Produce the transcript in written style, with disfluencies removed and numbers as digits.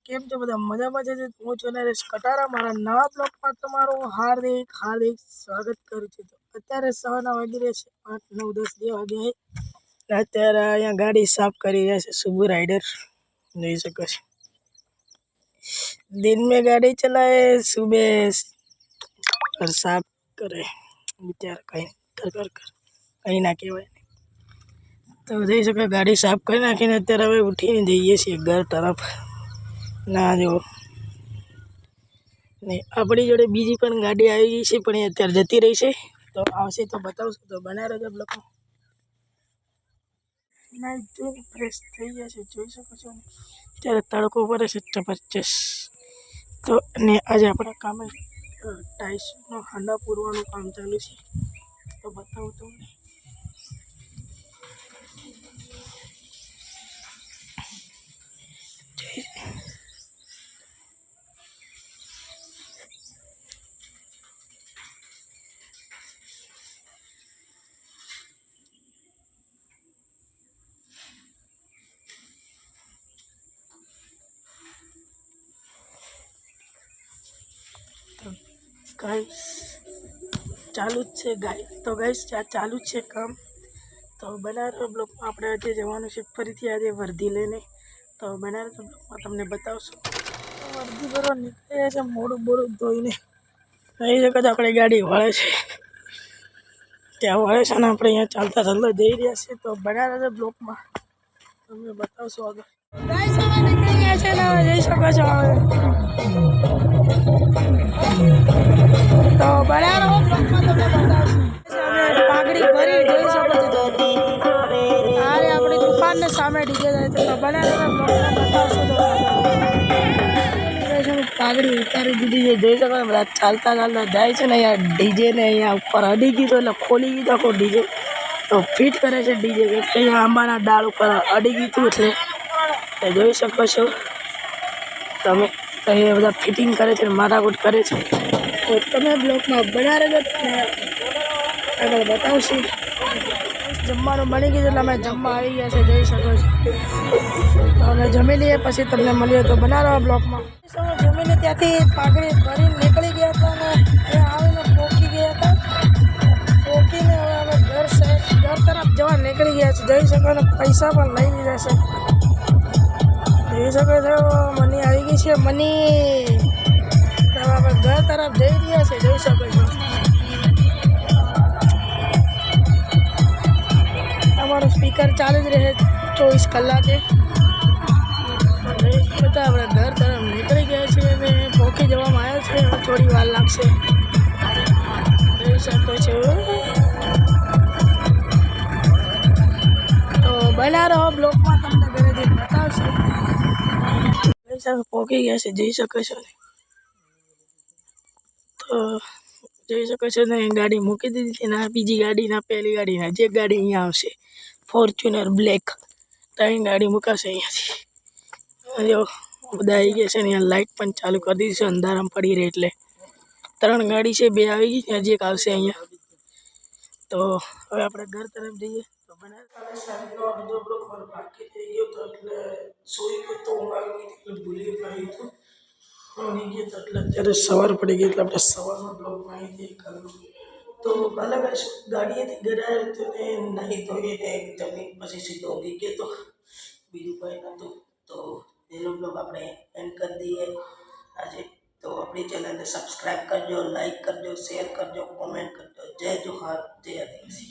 કેમ છો બધા મજામાં છે? હું છું નરેશ કટારા. મારા નવા બ્લોગમાં તમારું હાર્દિક હાર્દિક સ્વાગત કરું છું. તો અત્યારે સવારના વાગી રહ્યા છે 8, 9, 10 જે વાગ્યા છે. અત્યારે અહીંયા ગાડી સાફ કરી રહ્યા છે શુભ રાइडर, જોઈ શકો છો. दिन में गाड़ी चलाए, सुबह और साफ करे बेचारा कहीं कर कहीं ना कहेवाय. તો જોઈ શકો ગાડી સાફ કરી નાખીને અત્યારે હવે ઉઠીને જઈએ છીએ ઘર તરફ. ના જો ને આપણી જોડે બીજી પણ ગાડી આવી ગઈ છે, પણ એ અત્યારે જતી રહી છે. તો આવશે તો બતાવશું, તો બના રહેજો બ્લોગમાં. નાઈ ધોઈને ફ્રેશ થઈ ગયા છે, જોઈ શકો છો. અત્યારે તડકો પડે છે જબરજસ્ત. તો અને આજે આપણા કામે ટાઇલ્સનો હાંડા પૂરવાનું કામ ચાલુ છે, તો બતાવું તમને. ગાઈસ ચાલુ જ છે તો ગાઈસ ચાલુ જ છે કામ. તો બનારસ બ્લોકમાં આપણે આજે જવાનું છે ફરીથી આજે વર્ધી લઈને. તો બનારસ બ્લોકમાં તમને બતાવશું. વર્ધી ભરવા નીકળ્યા છે મોડું ધોઈને. અહીં જગ્યાએ આપણી ગાડી વળે છે, ત્યાં વળે છે ને આપણે અહીંયા ચાલતા જઈ રહ્યા છીએ. તો બનારસ બ્લોકમાં તમને બતાવશું આગળ. ગાઈસ હવે નીકળી ગયા છે ને જઈ શકો છો. તો બનારસ બ્લોકમાં તમને બતાવશું. પાઘડી ભરી જોઈ શકો છો. અરે આપણી દુકાનને સામે ડીજે જાય છે, તો બનારસ બ્લોકમાં બતાવશું. પાઘડી ઉતારી દીધી છે, જોઈ શકો બધા ચાલતા જાય છે ને. અહીંયા ડીજે ને અહીંયા ઉપર અડી ગયું એટલે ખોલી દીધો આખો ડીજે. તો ફિટ કરે છે ડીજે કે અહીંયા આંબાના ડાળ ઉપર અડી ગયું એટલે જોઈ શકો છો તમે. તો એ બધા ફિટિંગ કરે છે, માથાકૂટ કરે છે. તો તમે બ્લોકમાં બના રહેજો, આગળ બતાવશું. જમવાનું બની ગયું એટલે અમે જમવા આવી ગયા છે, જોઈ શકો છો. તો અમે જમી લઈએ પછી તમને મળીએ. તો બનારસ બ્લોકમાં જમીને ત્યાંથી પાઘડી ભરીને નીકળી ગયા હતા અને એ આવીને પોકી ગયા હતા. પોકીને હવે અમે ઘર તરફ જવા નીકળી ગયા છે, જોઈ શકો. અને પૈસા પણ લઈ લીધા છે, જોઈ શકો છો. મની આવી ગઈ છે, મની. હવે અમે ઘર તરફ જઈ રહ્યા છે, જોઈ શકો છો. અમારું સ્પીકર ચાલુ જ રહે 24 કલાકે. બધા આપણે ઘર તરફ નીકળી ગયા છીએ અને પહોંચી જવામાં આવ્યા છે. થોડી વાર લાગશે, જોઈ શકો છો. તો બનારસ બ્લોકમાં તમને ઘરેથી બતાવશે. પહોંચી ગયા છે, જોઈ શકો છો. તો જોઈ શકો છો ને ગાડી મૂકી દીધી છે ને બીજી ગાડીના પહેલી ગાડીના જે ગાડી અહીંયા આવશે ફોર્ચ્યુનર બ્લેક. તો અહીં ગાડી મુકાશે અહીંયાથી. જો બધા આવી ગયા છે ને. અહીંયા લાઇટ પણ ચાલુ કરી દીધી છે, અંધારામાં પડી રહે એટલે. 3 ગાડી છે, 2 આવી ગઈ, હજી એક આવશે અહીંયા. તો હવે આપણે ઘર તરફ જઈએ. તો સાંજનો અડધો બ્લોક મારો બાકી થઈ ગયો હતો એટલે સોઈ ગયો તો ઊંઘ આવી ગઈ એટલે ભૂલી ગયું હતું. ગયો તો એટલે અત્યારે સવાર પડી ગઈ એટલે આપણે સવારનો બ્લોગમાં અહીંથી કરવું. તો અલગ જ ગાડીએથી ઘરે આવ્યો તો એ નહીં ધોઈને જમીન પછી સીધો ઊંઘી ગયો તો બીજું કંઈ નહોતું. તો એનો બ્લોગ આપણે એન્ડ કરી દઈએ આજે. તો આપણી ચેનલને સબસ્ક્રાઈબ કરજો, લાઈક કરજો, શેર કરજો, કોમેન્ટ કરજો. જય જોહાર, જય આદિવાસી.